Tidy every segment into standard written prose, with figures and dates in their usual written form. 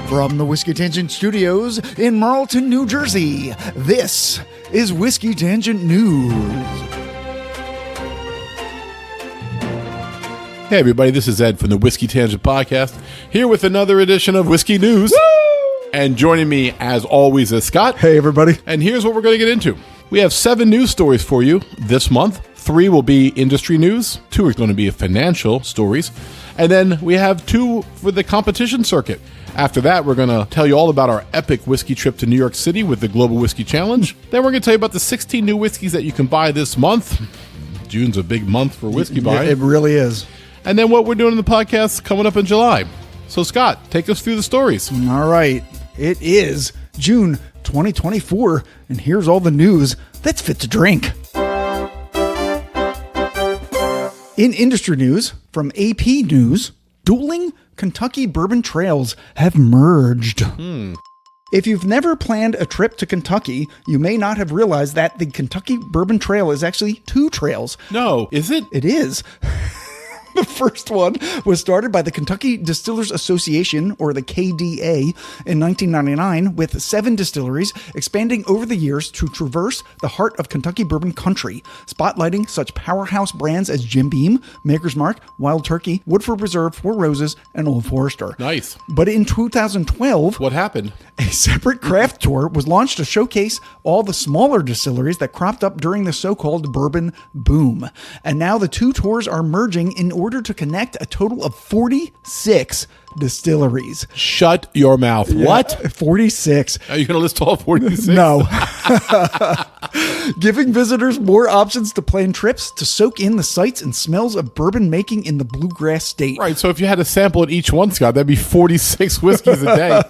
From the Whiskey Tangent Studios in Marlton, New Jersey, this is Whiskey Tangent News. Hey everybody, this is Ed from the Whiskey Tangent Podcast, here with another edition of Whiskey News. Woo! And joining me, as always, is Scott. Hey everybody. And here's what we're going to get into. We have 7 news stories for you this month. 3 will be industry news, 2 are going to be financial stories, and then we have 2 for the competition circuit. After that, we're going to tell you all about our epic whiskey trip to New York City with the Global Whisky Challenge. Then we're going to tell you about the 16 new whiskeys that you can buy this month. June's a big month for whiskey buying. Yeah, it really is. And then what we're doing in the podcast coming up in July. So Scott, take us through the stories. All right. It is June 2024, and here's all the news that's fit to drink. In industry news, from AP News, Dueling Kentucky Bourbon Trails have merged. If you've never planned a trip to Kentucky, you may not have realized that the Kentucky Bourbon Trail is actually 2 trails. No, is it? It is. The first one was started by the Kentucky Distillers Association, or the KDA, in 1999 with 7 distilleries, expanding over the years to traverse the heart of Kentucky bourbon country, spotlighting such powerhouse brands as Jim Beam, Maker's Mark, Wild Turkey, Woodford Reserve, Four Roses, and Old Forester. Nice. But in 2012, What happened? a separate craft tour was launched to showcase all the smaller distilleries that cropped up during the so-called bourbon boom. And now the 2 tours are merging in order to connect a total of 46 distilleries. Shut your mouth. Yeah, What? 46. Are you going to list all 46? No. Giving visitors more options to plan trips to soak in the sights and smells of bourbon making in the bluegrass state. Right, so if you had a sample at each one, Scott, that'd be 46 whiskeys a day.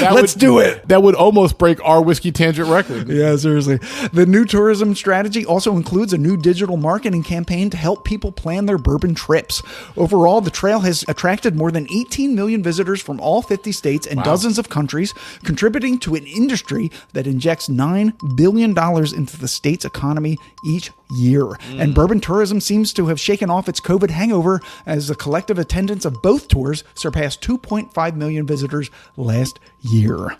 Let's do it. That would almost break our Whiskey Tangent record. Yeah, seriously. The new tourism strategy also includes a new digital marketing campaign to help people plan their bourbon trips. Overall, the trail has attracted more than 18 million visitors from all 50 states and dozens of countries, contributing to an industry that injects $9 billion into the state's economy each year. And bourbon tourism seems to have shaken off its COVID hangover as the collective attendance of both tours surpassed 2.5 million visitors last year.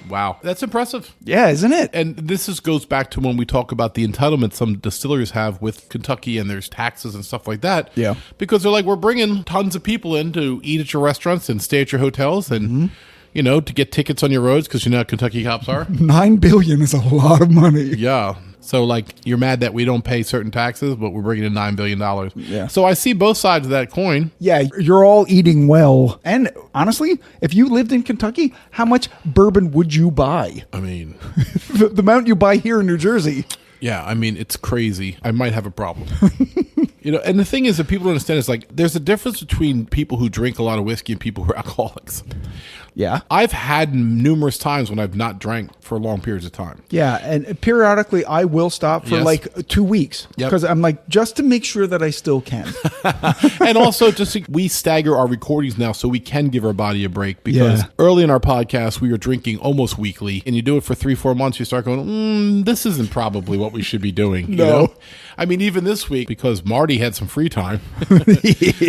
Wow. That's impressive. Yeah, isn't it? And this goes back to when we talk about the entitlements some distilleries have with Kentucky, and there's taxes and stuff like that. Yeah. Because they're like, we're bringing tons of people in to eat at your restaurants and stay at your hotels and, you know, to get tickets on your roads because you know how Kentucky cops are. $9 billion is a lot of money. Yeah. So, like, you're mad that we don't pay certain taxes, but we're bringing in $9 billion. Yeah. So I see both sides of that coin. Yeah, you're all eating well. And honestly, if you lived in Kentucky, how much bourbon would you buy? I mean, The amount you buy here in New Jersey. yeah, I mean, it's crazy. I might have a problem. You know, and the thing is that people don't understand is like, there's a difference between people who drink a lot of whiskey and people who are alcoholics. Yeah. I've had numerous times when I've not drank for long periods of time. Yeah, and periodically I will stop for like 2 weeks because I'm like, just to make sure that I still can. And also, we stagger our recordings now so we can give our body a break because early in our podcast, we were drinking almost weekly, and you do it for 3-4 months, you start going, this isn't probably what we should be doing. No. You know? I mean, even this week, because Marty had some free time,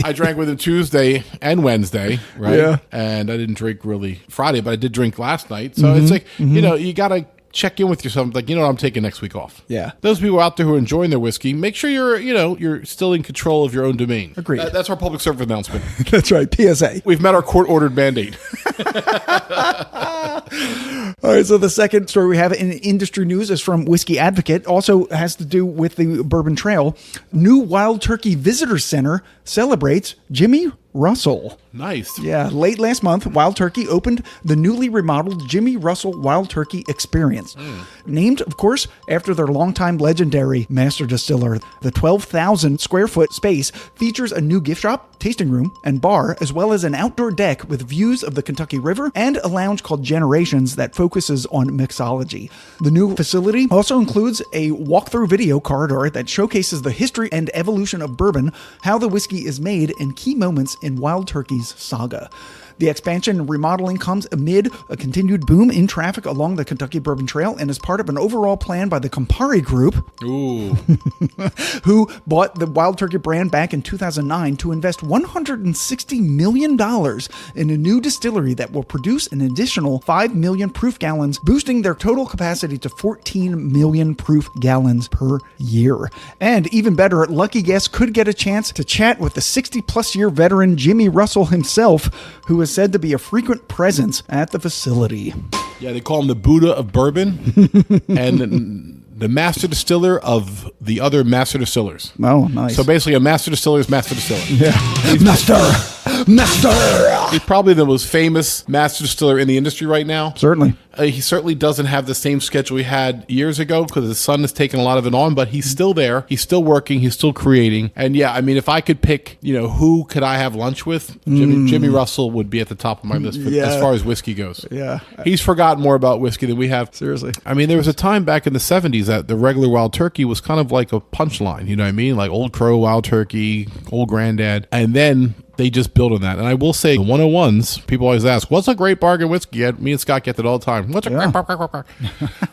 I drank with him Tuesday and Wednesday, right? Yeah. And I didn't drink really Friday, but I did drink last night. So it's like, you know, you got to check in with yourself. Like, you know what, I'm taking next week off. Yeah. Those people out there who are enjoying their whiskey, make sure you're still in control of your own domain. Agreed. That's our public service announcement. That's right. PSA. We've met our court-ordered mandate. All right, so the second story we have in industry news is from Whiskey Advocate. Also has to do with the Bourbon Trail. New Wild Turkey Visitor Center celebrates Jimmy Russell. Nice. Yeah, late last month, Wild Turkey opened the newly remodeled Jimmy Russell Wild Turkey Experience. Named, of course, after their longtime legendary master distiller. The 12,000 square foot space features a new gift shop, tasting room, and bar, as well as an outdoor deck with views of the Kentucky River and a lounge called Generations that focuses on mixology. The new facility also includes a walkthrough video corridor that showcases the history and evolution of bourbon, how the whiskey is made, and key moments in Wild Turkey's saga. The expansion and remodeling comes amid a continued boom in traffic along the Kentucky Bourbon Trail and is part of an overall plan by the Campari Group, Ooh. who bought the Wild Turkey brand back in 2009 to invest $160 million in a new distillery that will produce an additional 5 million proof gallons, boosting their total capacity to 14 million proof gallons per year. And even better, lucky guests could get a chance to chat with the 60-plus year veteran Jimmy Russell himself, who is said to be a frequent presence at the facility. Yeah, they call him the Buddha of bourbon and the master distiller of the other master distillers. Oh, nice. So basically a master distiller's master distiller. Yeah. Master! He's probably the most famous master distiller in the industry right now. Certainly. He certainly doesn't have the same schedule he had years ago because his son has taken a lot of it on, but he's still there. He's still working. He's still creating. And yeah, I mean, if I could pick, who could I have lunch with? Jimmy Russell would be at the top of my list as far as whiskey goes. Yeah. He's forgotten more about whiskey than we have. Seriously. I mean, there was a time back in the 70s that the regular Wild Turkey was kind of like a punchline. You know what I mean? Like Old Crow, Wild Turkey, Old Granddad. And then they just build on that. And I will say, the 101s, people always ask, what's a great bargain whiskey? Me and Scott get that all the time. What's a great bargain?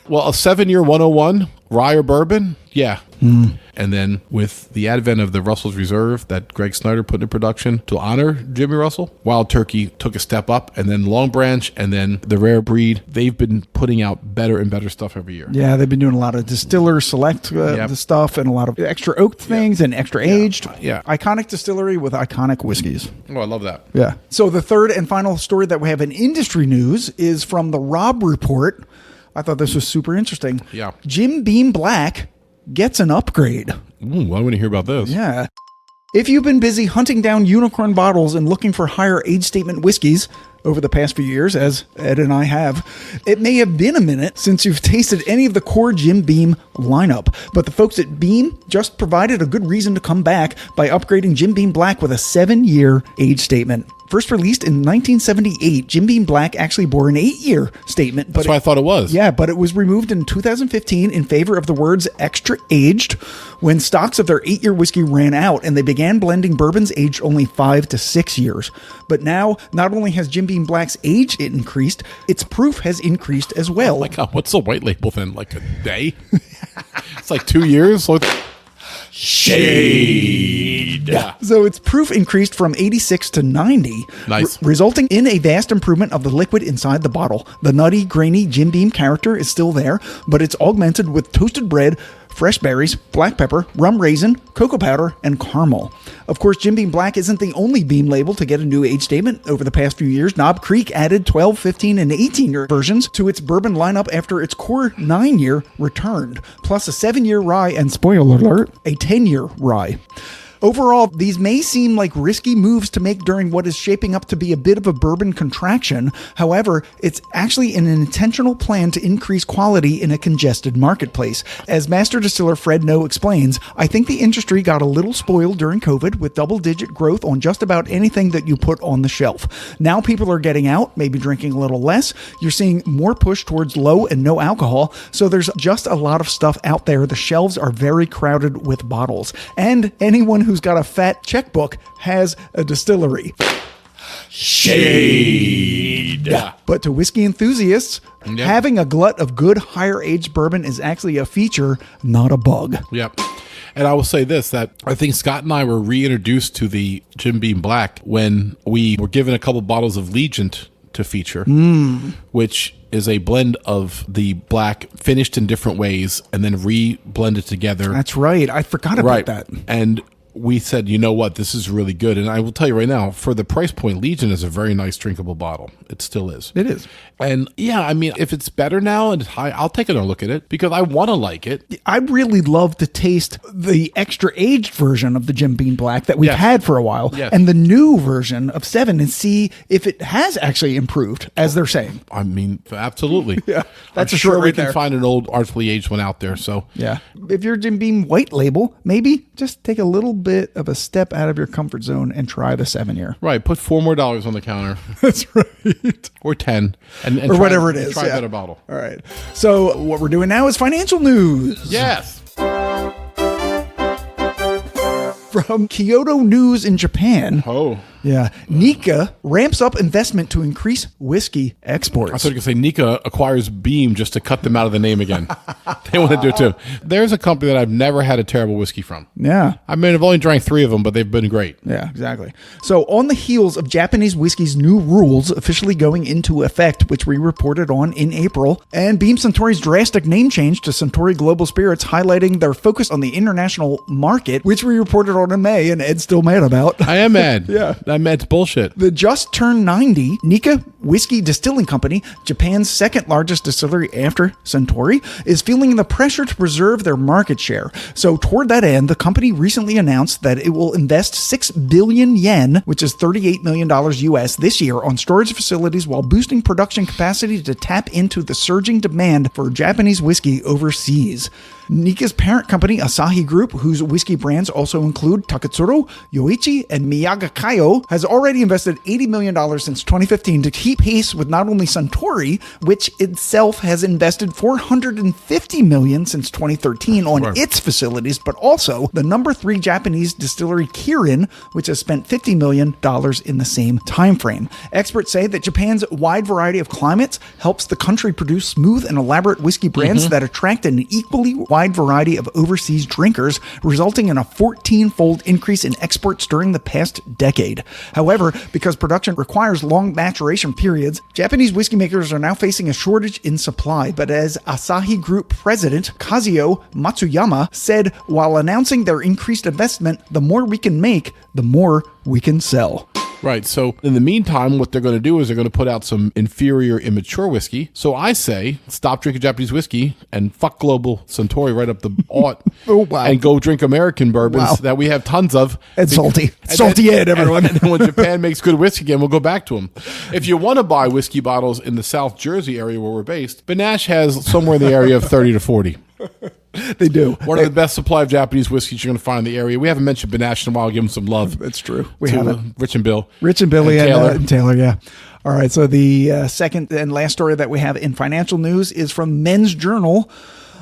Well, a 7-year 101, rye or bourbon? Yeah. And then with the advent of the Russell's Reserve that Greg Snyder put in production to honor Jimmy Russell, Wild Turkey took a step up, and then Long Branch, and then the Rare Breed. They've been putting out better and better stuff every year. Yeah, they've been doing a lot of distiller select stuff and a lot of extra oak things and extra aged. Yeah. Iconic distillery with iconic whiskeys. Oh, I love that. Yeah. So the third and final story that we have in industry news is from the Robb Report. I thought this was super interesting. Yeah. Jim Beam Black gets an upgrade. Ooh, I want to hear about this. Yeah. If you've been busy hunting down unicorn bottles and looking for higher age statement whiskeys over the past few years, as Ed and I have, it may have been a minute since you've tasted any of the core Jim Beam lineup. But the folks at Beam just provided a good reason to come back by upgrading Jim Beam Black with a 7-year age statement. First released in 1978, Jim Beam Black actually bore an 8-year statement. That's what I thought it was. Yeah, but it was removed in 2015 in favor of the words extra aged when stocks of their 8-year whiskey ran out and they began blending bourbons aged only 5 to 6 years. But now, not only has Jim Beam Black's age increased, its proof has increased as well. Oh my God, what's the white label then? Like a day? It's like 2 years? Shade. Yeah. So its proof increased from 86 to 90, nice. Resulting in a vast improvement of the liquid inside the bottle. The nutty, grainy Jim Beam character is still there, but it's augmented with toasted bread, fresh berries, black pepper, rum raisin, cocoa powder, and caramel. Of course, Jim Beam Black isn't the only Beam label to get a new age statement. Over the past few years, Knob Creek added 12, 15, and 18-year versions to its bourbon lineup after its core 9-year returned, plus a 7-year rye and, spoiler alert, a 10-year rye. Overall, these may seem like risky moves to make during what is shaping up to be a bit of a bourbon contraction. However, it's actually an intentional plan to increase quality in a congested marketplace. As Master Distiller Fred No explains, I think the industry got a little spoiled during COVID with double-digit growth on just about anything that you put on the shelf. Now people are getting out, maybe drinking a little less. You're seeing more push towards low and no alcohol, so there's just a lot of stuff out there. The shelves are very crowded with bottles. And anyone who's got a fat checkbook has a distillery. Shade. But to whiskey enthusiasts, having a glut of good higher aged bourbon is actually a feature, not a bug. Yep. And I will say this, that I think Scott and I were reintroduced to the Jim Beam Black when we were given a couple bottles of Legent to feature, which is a blend of the black finished in different ways and then re-blended together. That's right. I forgot about that. And we said, you know what, this is really good. And I will tell you right now, for the price point, Legion is a very nice drinkable bottle. It still is. It is. And yeah, I mean, if it's better now and it's high, I'll take another look at it because I want to like it. I'd really love to taste the extra aged version of the Jim Beam Black that we've had for a while and the new version of 7 and see if it has actually improved, as they're saying. I mean, absolutely. That's I'm a sure short we right can there. find an old artfully aged one out there. So yeah, if you're Jim Beam white label, maybe just take a little bit of a step out of your comfort zone and try the 7-year. Right, put $4 more on the counter. That's right. Or 10. And or whatever it is. Try a better bottle. All right. So what we're doing now is financial news. Yes. From Kyoto News in Japan. Oh. Yeah. Nikka ramps up investment to increase whiskey exports. I thought you were going to say Nikka acquires Beam just to cut them out of the name again. They want to do it too. There's a company that I've never had a terrible whiskey from. Yeah. I mean, I've only drank 3 of them, but they've been great. Yeah, exactly. So on the heels of Japanese whiskey's new rules officially going into effect, which we reported on in April, and Beam Suntory's drastic name change to Suntory Global Spirits, highlighting their focus on the international market, which we reported on in May, and Ed's still mad about. I am mad. Yeah. I'm mad. It's bullshit. The just turned 90 Nikka Whiskey Distilling Company, Japan's second largest distillery after Suntory, is feeling the pressure to preserve their market share. So toward that end, the company recently announced that it will invest 6 billion yen, which is $38 million US this year, on storage facilities while boosting production capacity to tap into the surging demand for Japanese whiskey overseas. Nikka's parent company, Asahi Group, whose whiskey brands also include Taketsuru, Yoichi, and Miyagakayo, has already invested $80 million since 2015 to keep pace with not only Suntory, which itself has invested $450 million since 2013 on its facilities, but also the number 3 Japanese distillery Kirin, which has spent $50 million in the same time frame. Experts say that Japan's wide variety of climates helps the country produce smooth and elaborate whiskey brands that attract an equally wide variety of overseas drinkers, resulting in a 14-fold increase in exports during the past decade. However, because production requires long maturation periods, Japanese whiskey makers are now facing a shortage in supply. But as Asahi Group President Kazuyo Matsuyama said while announcing their increased investment, the more we can make, the more we can sell. Right. So in the meantime, what they're going to do is they're going to put out some inferior, immature whiskey. So I say, stop drinking Japanese whiskey and fuck Global Suntory right up the ought. Oh, wow. And go drink American bourbons that we have tons of. And salty. Salty Ed, everyone. And then when Japan makes good whiskey again, we'll go back to them. If you want to buy whiskey bottles in the South Jersey area where we're based, Benash has somewhere in the area of 30 to 40. They do. One of the best supply of Japanese whiskeys you're going to find in the area. We haven't mentioned Benash in a while. Give them some love. That's true. We haven't. Rich and Bill. Rich and Billy and Taylor, yeah. All right, so the second and last story that we have in financial news is from Men's Journal.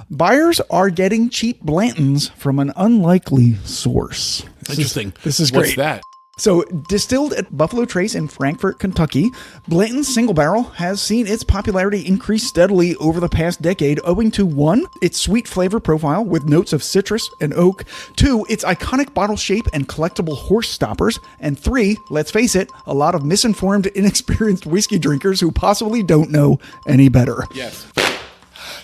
Buyers are getting cheap Blantons from an unlikely source. Interesting. This is great. What's that? So, distilled at Buffalo Trace in Frankfort, Kentucky, Blanton's Single Barrel has seen its popularity increase steadily over the past decade, owing to 1, its sweet flavor profile with notes of citrus and oak, 2, its iconic bottle shape and collectible horse stoppers, and 3, let's face it, a lot of misinformed, inexperienced whiskey drinkers who possibly don't know any better. Yes.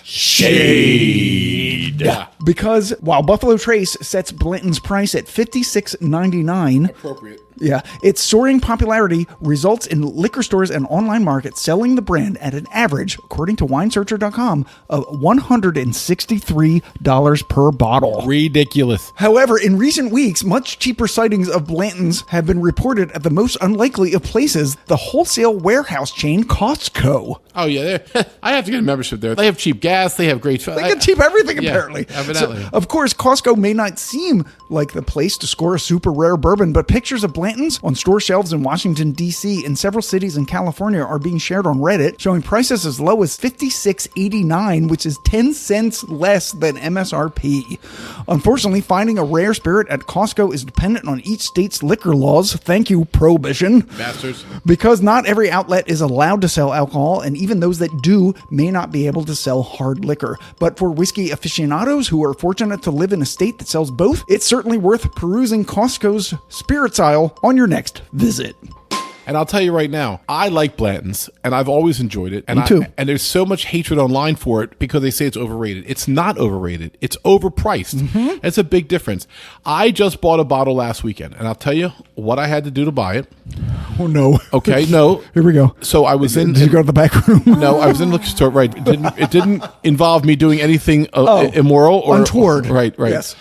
Shade. Because while Buffalo Trace sets Blanton's price at $56.99, appropriate. Yeah, its soaring popularity results in liquor stores and online markets selling the brand at an average, according to winesearcher.com, of $163 per bottle. Ridiculous. However, in recent weeks, much cheaper sightings of Blantons have been reported at the most unlikely of places, the wholesale warehouse chain Costco. Oh, yeah. I have to get a membership there. They have cheap gas. They have great... They get cheap everything, apparently. Evidently. So, of course, Costco may not seem like the place to score a super rare bourbon, but pictures of Blantons on store shelves in Washington, D.C. and several cities in California are being shared on Reddit, showing prices as low as $56.89, which is 10 cents less than MSRP. Unfortunately, finding a rare spirit at Costco is dependent on each state's liquor laws. Thank you, Prohibition. Bastards. Because not every outlet is allowed to sell alcohol, and even those that do may not be able to sell hard liquor. But for whiskey aficionados who are fortunate to live in a state that sells both, it's certainly worth perusing Costco's spirits aisle on your next visit. And I'll tell you right now, I like Blanton's, and I've always enjoyed it. And Me too. And there's so much hatred online for it because they say it's overrated. It's not overrated. It's overpriced. Mm-hmm. It's a big difference. I just bought a bottle last weekend, and I'll tell you what I had to do to buy it. Oh, no. Okay, no. Here we go. So I was in... Did you go to the back room? No, I was in the liquor store, right. It didn't involve me doing anything immoral or... untoward. Right. Yes.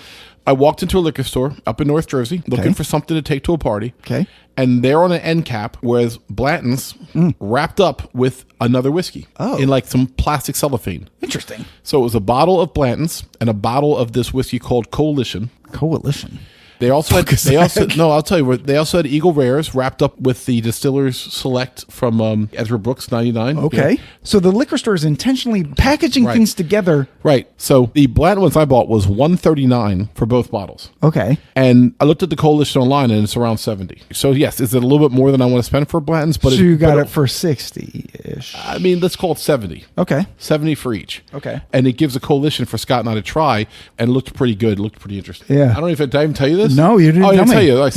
I walked into a liquor store up in North Jersey looking for something to take to a party. Okay. And there on an end cap was Blanton's wrapped up with another whiskey in like some plastic cellophane. Interesting. So it was a bottle of Blanton's and a bottle of this whiskey called Coalition. Coalition. They also had, I'll tell you what, they also had Eagle Rares wrapped up with the Distiller's Select from Ezra Brooks 99. Okay. Yeah. So the liquor store is intentionally packaging things together. Right. So the Blanton ones I bought was $139 for both bottles. Okay. And I looked at the coalition online and it's around $70. So yes, is it a little bit more than I want to spend for Blantons? But so you got it for $60-ish. I mean, let's call it 70. Okay. 70 for each. Okay. And it gives a coalition for Scott and I to try, and it looked pretty good. It looked pretty interesting. Yeah. I don't know if I did I even tell you this. No, you didn't. Oh, I didn't tell tell me. you. I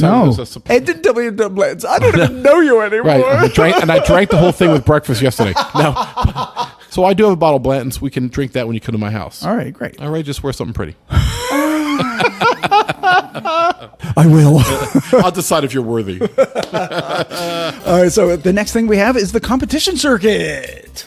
didn't tell me you done Blantons. I don't even know you anymore. Right. I drank the whole thing with breakfast yesterday. No. So I do have a bottle of Blanton's. We can drink that when you come to my house. All right, great. All right, just wear something pretty. I will. I'll decide if you're worthy. All right, so the next thing we have is the competition circuit.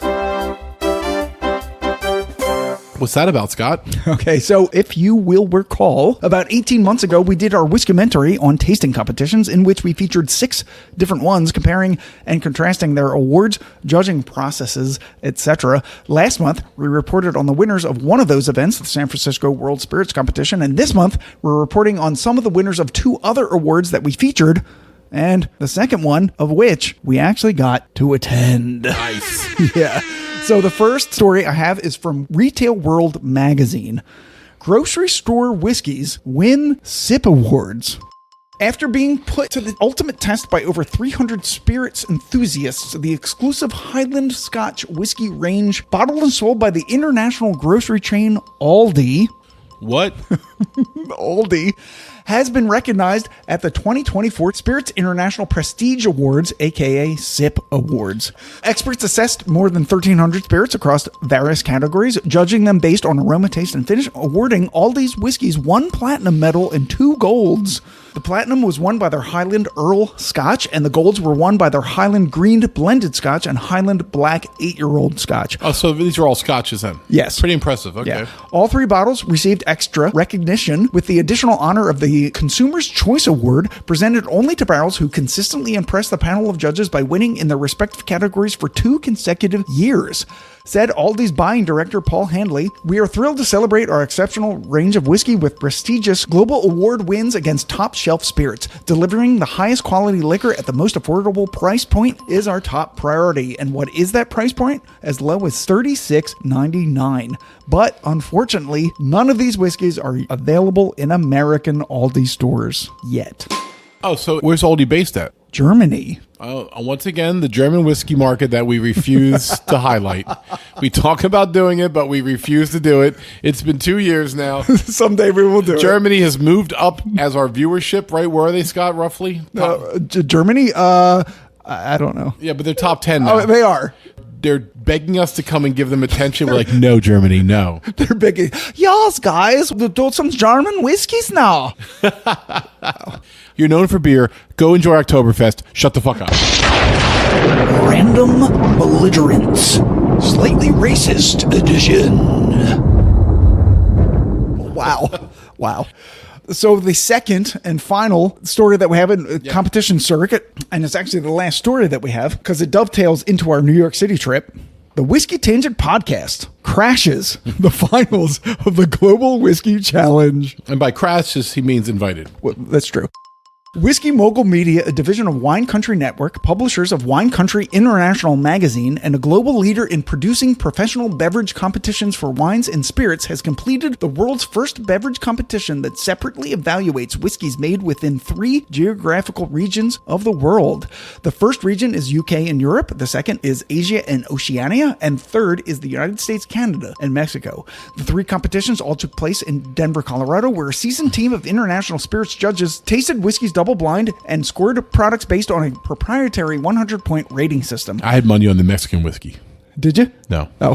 What's that about, Scott? Okay, so if you will recall, about 18 months ago, we did our Whiskimentary on tasting competitions in which we featured 6 different ones comparing and contrasting their awards, judging processes, etc. Last month, we reported on the winners of one of those events, the San Francisco World Spirits Competition, and this month, we're reporting on some of the winners of 2 other awards that we featured, and the second one of which we actually got to attend. Nice. Yeah. So the first story I have is from Retail World magazine. Grocery store whiskeys win SIP awards. After being put to the ultimate test by over 300 spirits enthusiasts, the exclusive Highland Scotch whiskey range, bottled and sold by the international grocery chain Aldi, What? Aldi, has been recognized at the 2024 Spirits International Prestige Awards, aka SIP Awards. Experts assessed more than 1,300 spirits across various categories, judging them based on aroma, taste, and finish, awarding Aldi's whiskeys 1 platinum medal and 2 golds. The platinum was won by their Highland Earl Scotch, and the golds were won by their Highland Green Blended Scotch and Highland Black 8-year-old Scotch. Oh, so these are all Scotches then? Yes. Pretty impressive. Okay. Yeah. All 3 bottles received extra recognition with the additional honor of the Consumer's Choice Award, presented only to barrels who consistently impress the panel of judges by winning in their respective categories for 2 consecutive years. Said Aldi's buying director Paul Handley, "We are thrilled to celebrate our exceptional range of whiskey with prestigious global award wins against top shelf spirits. Delivering the highest quality liquor at the most affordable price point is our top priority." And what is that price point? As low as $36.99. But unfortunately, none of these whiskeys are available in American Aldi stores yet. Oh, so where's Aldi based at? Germany. Once again, the German whiskey market that we refuse to highlight. We talk about doing it, but we refuse to do it. It's been 2 years now. Someday we will do it. Germany has moved up as our viewership, right? Where are they, Scott, roughly? Germany? I don't know. Yeah, but they're top 10 now. Oh, they are. They're begging us to come and give them attention. We're like, no, Germany, no. They're begging, yes, guys, we'll do some German whiskeys now. You're known for beer. Go enjoy Oktoberfest. Shut the fuck up. Random Belligerents. Slightly racist edition. Wow. Wow. So the second and final story that we have in competition circuit, and it's actually the last story that we have because it dovetails into our New York City trip. The Whiskey Tangent podcast crashes the finals of the Global Whisky Challenge. And by crashes, he means invited. Well, that's true. Whiskey Mogul Media, a division of Wine Country Network, publishers of Wine Country International magazine, and a global leader in producing professional beverage competitions for wines and spirits, has completed the world's first beverage competition that separately evaluates whiskeys made within 3 geographical regions of the world. The first region is UK and Europe, the second is Asia and Oceania, and third is the United States, Canada, and Mexico. The 3 competitions all took place in Denver, Colorado, where a seasoned team of international spirits judges tasted whiskeys double-blind and scored products based on a proprietary 100-point rating system. I had money on the Mexican whiskey. Did you? No. Oh.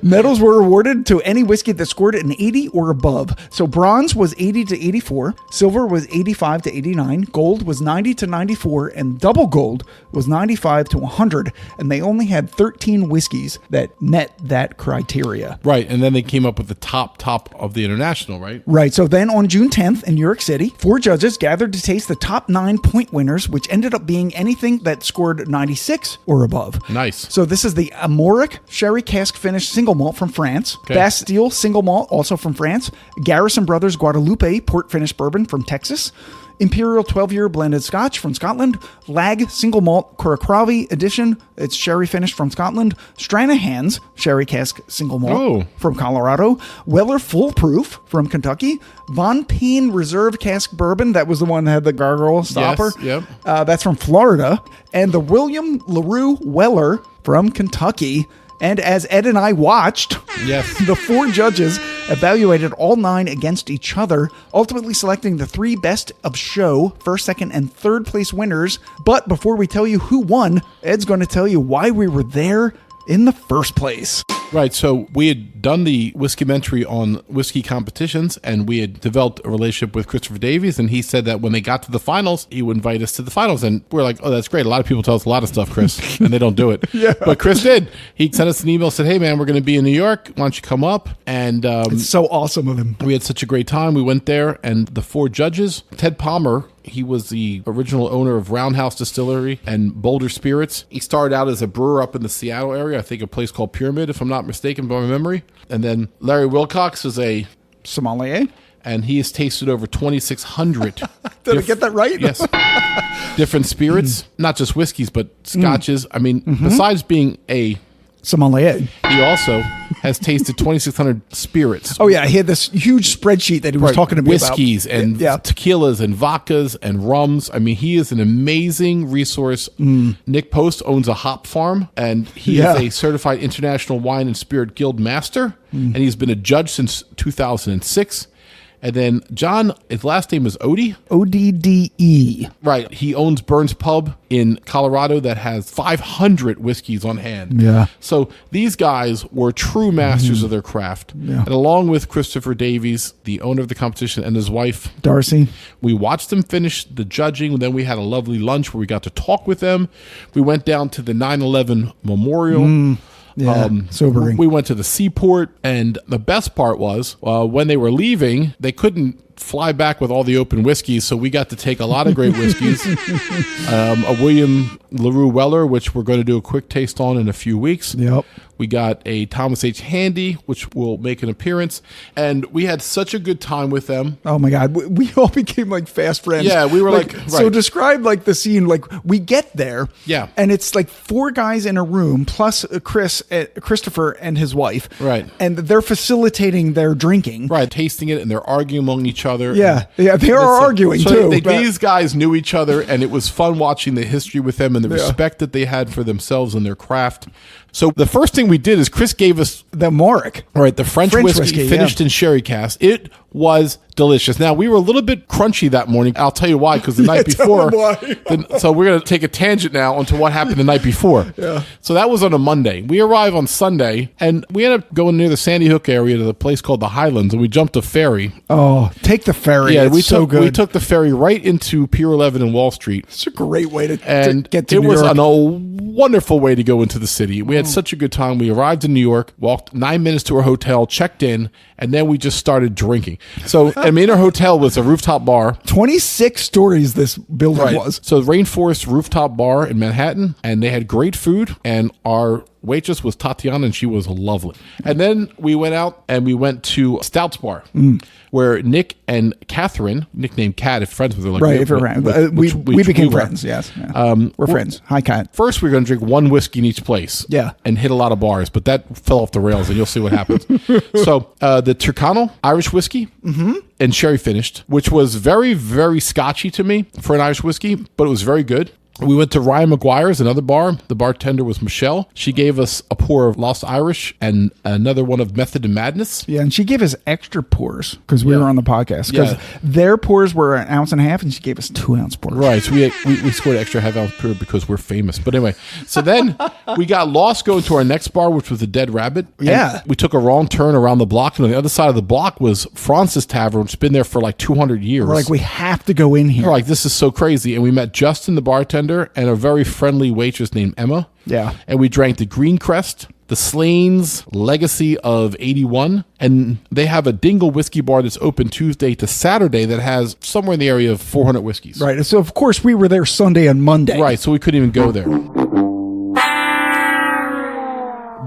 Medals were awarded to any whiskey that scored an 80 or above. So bronze was 80 to 84, silver was 85 to 89, gold was 90 to 94, and double gold was 95 to 100. And they only had 13 whiskeys that met that criteria. Right. And then they came up with the top of the international, right? Right. So then on June 10th in New York City, 4 judges gathered to taste the top 9 point winners, which ended up being anything that scored 96 or above. Nice. So So this is the Amoric Sherry Cask Finish Single Malt from France. Okay. Bastille Single Malt, also from France. Garrison Brothers Guadalupe Port Finish Bourbon from Texas. Imperial 12-year blended Scotch from Scotland. Lag Single Malt Coracravi Edition. It's sherry finished from Scotland. Stranahan's Sherry Cask Single Malt from Colorado. Weller Full Proof from Kentucky. Von Payne Reserve Cask Bourbon. That was the one that had the gargoyle stopper. Yes, yep. That's from Florida. And the William LaRue Weller from Kentucky. And as Ed and I watched, the 4 judges evaluated all 9 against each other, ultimately selecting the 3 best of show, first, second, and third place winners. But before we tell you who won, Ed's going to tell you why we were there in the first place. Right, so we had done the Whiskeymentary on whiskey competitions, and we had developed a relationship with Christopher Davies, and he said that when they got to the finals, he would invite us to the finals, and we're like, oh, that's great. A lot of people tell us a lot of stuff, Chris, and they don't do it. But Chris did. He sent us an email, said, hey, man, we're going to be in New York. Why don't you come up? And it's so awesome of him. We had such a great time. We went there, and the 4 judges, Ted Palmer, he was the original owner of Roundhouse Distillery and Boulder Spirits. He started out as a brewer up in the Seattle area, I think a place called Pyramid, if I'm not mistaken by my memory. And then Larry Wilcox is a sommelier, and he has tasted over 2,600. Did I get that right? Yes. Different spirits, not just whiskeys, but scotches. I mean, besides being a sommelier, he also has tasted 2,600 spirits. Oh, yeah. He had this huge spreadsheet that he was talking to me whiskeys about. And tequilas and vodkas and rums. I mean, he is an amazing resource. Nick Post owns a hop farm, and he is a certified International Wine and Spirit Guild master, and he's been a judge since 2006. And then John, his last name is Odie. O-D-D-E. Right. He owns Burns Pub in Colorado that has 500 whiskeys on hand. Yeah. So these guys were true masters of their craft. Yeah. And along with Christopher Davies, the owner of the competition, and his wife, Darcy, we watched them finish the judging. And then we had a lovely lunch where we got to talk with them. We went down to the 9/11 memorial. Sobering. We went to the seaport, and the best part was when they were leaving, they couldn't fly back with all the open whiskeys, so we got to take a lot of great whiskeys. A William LaRue Weller, which we're going to do a quick taste on in a few weeks. Yep. We got a Thomas H. Handy, which will make an appearance. And we had such a good time with them. Oh, my God. We all became like fast friends. Yeah, we were like So describe like the scene. Like we get there. Yeah. And it's like 4 guys in a room plus Christopher and his wife. Right. And they're facilitating their drinking. Right. Tasting it, and they're arguing among each other. Yeah. Yeah. They are arguing too. These guys knew each other, and it was fun watching the history with them and the respect that they had for themselves and their craft. So the first thing we did is Chris gave us the Amoric. Right, the French whiskey finished in sherry cask. It was delicious. Now, we were a little bit crunchy that morning. I'll tell you why, because the night before. So we're going to take a tangent now onto what happened the night before. Yeah. So that was on a Monday. We arrive on Sunday, and we ended up going near the Sandy Hook area to the place called the Highlands, and we jumped a ferry. Oh, take the ferry. Yeah, we took the ferry right into Pier 11 in Wall Street. It's a great way to get to New New York. It was a wonderful way to go into the city. We had such a good time. We arrived in New York, walked 9 minutes to our hotel, checked in, and then we just started drinking. So, I mean, our hotel was a rooftop bar. 26 stories this building was. So, Rainforest Rooftop Bar in Manhattan, and they had great food, and our waitress was Tatiana, and she was lovely. And then we went out and we went to Stout's Bar, where Nick and Catherine, nicknamed Cat, if friends with her, like we became friends. Yes, we're friends. Hi, Cat. First, we're going to drink 1 whiskey in each place, and hit a lot of bars, but that fell off the rails, and you'll see what happens. So the Turcano Irish whiskey and sherry finished, which was very, very scotchy to me for an Irish whiskey, but it was very good. We went to Ryan McGuire's, another bar. The bartender was Michelle. She gave us a pour of Lost Irish and another one of Method and Madness. Yeah, and she gave us extra pours because we were on the podcast. Because their pours were 1.5 ounces, and she gave us 2-ounce pours. Right, so we scored an extra half-ounce pour because we're famous. But anyway, so then we got lost going to our next bar, which was the Dead Rabbit. Yeah. We took a wrong turn around the block, and on the other side of the block was Francis Tavern, which has been there for like 200 years. We're like, we have to go in here. We're like, this is so crazy. And we met Justin, the bartender, and a very friendly waitress named Emma. Yeah. And we drank the Green Crest, the Slane's Legacy of 81, and they have a Dingle whiskey bar that's open Tuesday to Saturday that has somewhere in the area of 400 whiskeys. Right. So, of course, we were there Sunday and Monday. Right. So we couldn't even go there.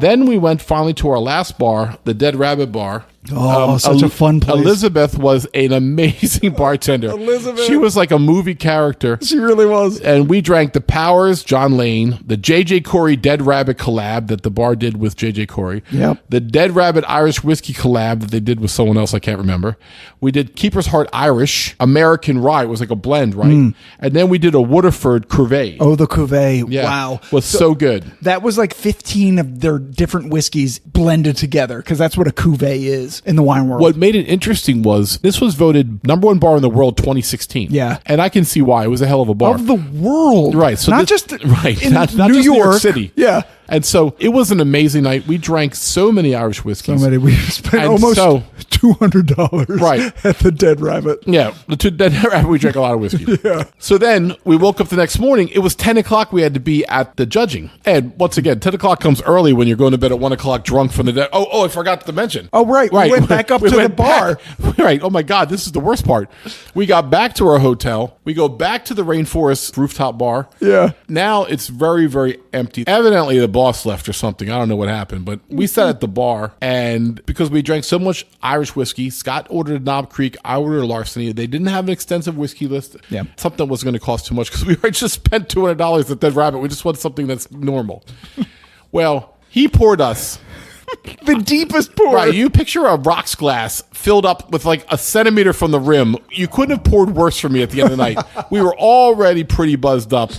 Then we went finally to our last bar, the Dead Rabbit Bar. Oh, such a fun place. Elizabeth was an amazing bartender. Elizabeth. She was like a movie character. She really was. And we drank the Powers, John Lane, the J.J. Corey Dead Rabbit collab that the bar did with J.J. Corey. Yep. The Dead Rabbit Irish Whiskey collab that they did with someone else I can't remember. We did Keeper's Heart Irish, American Rye. It was like a blend, right? And then we did a Woodford Cuvée. Oh, the Cuvée. Yeah. Wow. Was so good. That was like 15 of their different whiskeys blended together, because that's what a Cuvée is in the wine world. What made it interesting was this was voted #1 bar in the world 2016. Yeah. And I can see why. It was a hell of a bar. Of the world. Right. So not this- just right. in Not New just York. New York City. Yeah. And so it was an amazing night. We drank so many Irish whiskeys. We spent And almost so- $200 Right. at the Dead Rabbit. Yeah, we drank a lot of whiskey. Yeah. So then we woke up the next morning. It was 10 o'clock. We had to be at the judging. And once again, 10 o'clock comes early when you're going to bed at 1 o'clock drunk from the day. Oh, I forgot to mention. Oh, right. We went back up to the bar. Right. Oh, my God. This is the worst part. We got back to our hotel. We go back to the Rainforest rooftop bar. Yeah. Now it's very, very empty. Evidently, the boss left or something. I don't know what happened, but we sat at the bar, and because we drank so much Irish whiskey, Scott ordered a Knob Creek, I ordered a Larceny. They didn't have an extensive whiskey list. Yeah. Something wasn't going to cost too much because we already just spent $200 at Dead Rabbit. We just wanted something that's normal. Well, he poured us The deepest pour. right. You picture a rocks glass filled up with like a centimeter from the rim. You couldn't have poured worse for me at the end of the night. We were already pretty buzzed up.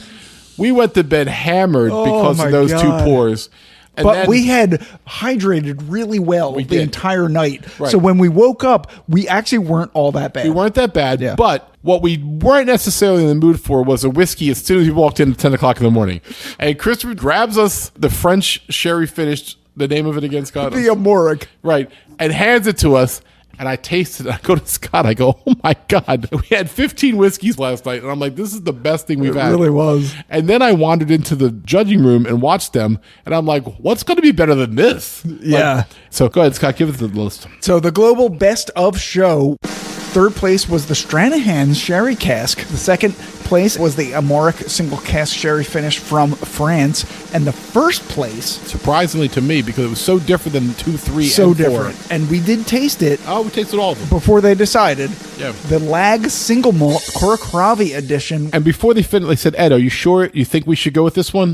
We went to bed hammered because my of those God. 2 pours. And But then, we had hydrated really well the did. entire night. Right. So when we woke up, we actually weren't all that bad. we weren't that bad, Yeah. but what we weren't necessarily in the mood for was a whiskey as soon as we walked in at 10 o'clock in the morning. And Christopher grabs us the French sherry finished, the name of it again, Scott? The Amoric. Right. And hands it to us. And I tasted it. I go to Scott. I go, oh, my God. We had 15 whiskeys last night. And I'm like, this is the best thing we've had. It really was. And then I wandered into the judging room and watched them. And I'm like, what's going to be better than this? Yeah. So go ahead, Scott. Give us the list. So the global best of show, third place was the Stranahan's Sherry Cask. The second place was the Amoric single cask sherry finish from France. And the first place, Surprisingly to me, because it was so different than 2, 3, so and 4. different. And we did taste it Oh, we tasted all of them. before they decided. Yeah. The Lag Single Malt Korakravi edition. And before they finished, they said, Ed, are you sure you think we should go with this one?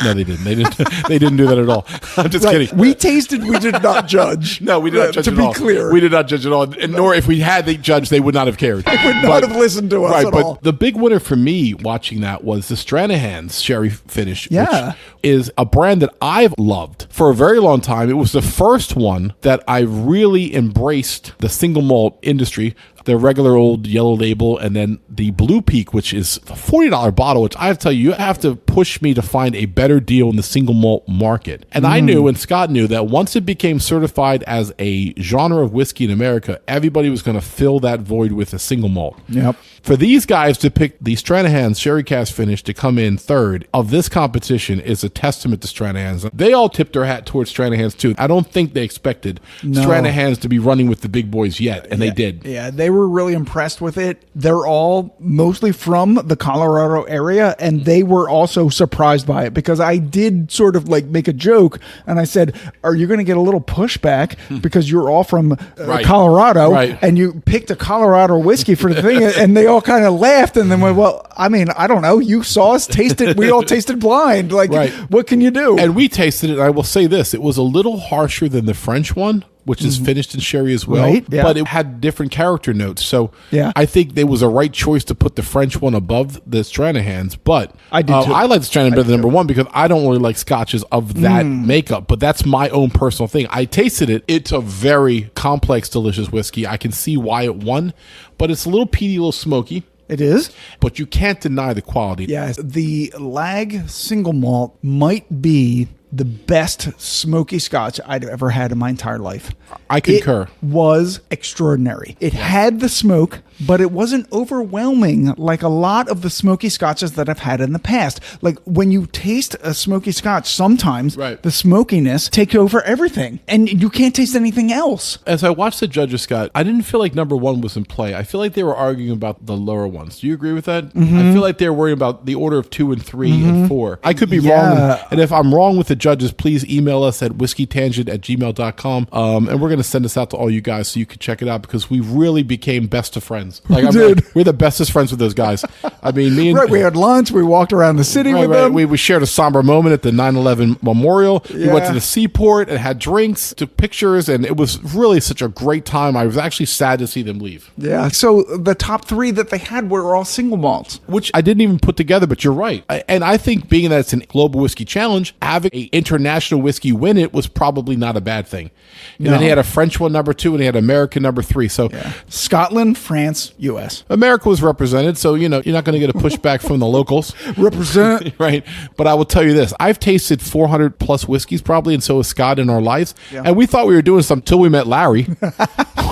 No, they didn't. They didn't. They didn't do that at all. I'm just Right. kidding. We tasted, we did not judge. No, we did not judge to at be all. clear. We did not judge at all. And nor if we had the judge, they would not have cared. They would not have listened to us right, at but all. The big winner for me watching that was the Stranahan's Sherry Finish, Yeah. which is a brand that I've loved for a very long time. It was the first one that I really embraced the single malt industry, the regular old yellow label, and then the Blue Peak, which is a $40 bottle, which I have to tell you, you have to push me to find a better deal in the single malt market. And I knew, and Scott knew, that once it became certified as a genre of whiskey in America, everybody was going to fill that void with a single malt. Yep. For these guys to pick the Stranahan's Sherry Cask finish to come in third of this competition is a testament to Stranahan's. They all tipped their hat towards Stranahan's too. I don't think they expected Stranahan's to be running with the big boys yet, and they did. Yeah, they were really impressed with it. They're all mostly from the Colorado area, and they were also surprised by it, because I did sort of like make a joke, and I said, are you going to get a little pushback because you're all from Right. Colorado, Right. and you picked a Colorado whiskey for the thing, and they all kind of laughed, and then went, well, I mean, I don't know. You saw us taste it. We all tasted blind. Like, Right. what can you do? And we tasted it, and I will say this, it was a little harsher than the French one, which is finished in sherry as well, Right, yeah. but it had different character notes. So Yeah. I think there was a right choice to put the French one above the Stranahan's, but I did too. I like the Stranahan better than number one because I don't really like scotches of that makeup, but that's my own personal thing. I tasted it. It's a very complex, delicious whiskey. I can see why it won, but it's a little peaty, a little smoky. It is? But you can't deny the quality. Yes, the Lag Single Malt might be the best smoky scotch I'd ever had in my entire life. I concur. It was extraordinary. It had the smoke, but it wasn't overwhelming like a lot of the smoky scotches that I've had in the past. Like when you taste a smoky scotch, sometimes Right. the smokiness takes over everything and you can't taste anything else. As I watched the judges, Scott, I didn't feel like number one was in play. I feel like they were arguing about the lower ones. Do you agree with that? I feel like they were worrying about the order of 2 and 3 and 4. I could be Yeah. wrong. And if I'm wrong with the judges, please email us at whiskeytangent@gmail.com. And we're going to send this out to all you guys so you can check it out, because we really became best of friends. Like, we're the bestest friends with those guys. I mean, me and... we had lunch. We walked around the city with them. We shared a somber moment at the 9/11 memorial. We went to the seaport and had drinks, took pictures, and it was really such a great time. I was actually sad to see them leave. Yeah. So the top three that they had were all single malts, which I didn't even put together, but you're right. And I think being that it's a Global Whiskey Challenge, having an international whiskey win it was probably not a bad thing. And then he had a French one, number 2, and he had American number 3. So Scotland, France, U.S. America was represented. So, you're not going to get a pushback from the locals. Represent. Right. But I will tell you this. I've tasted 400 plus whiskeys probably, and so has Scott in our lives. Yeah. And we thought we were doing something until we met Larry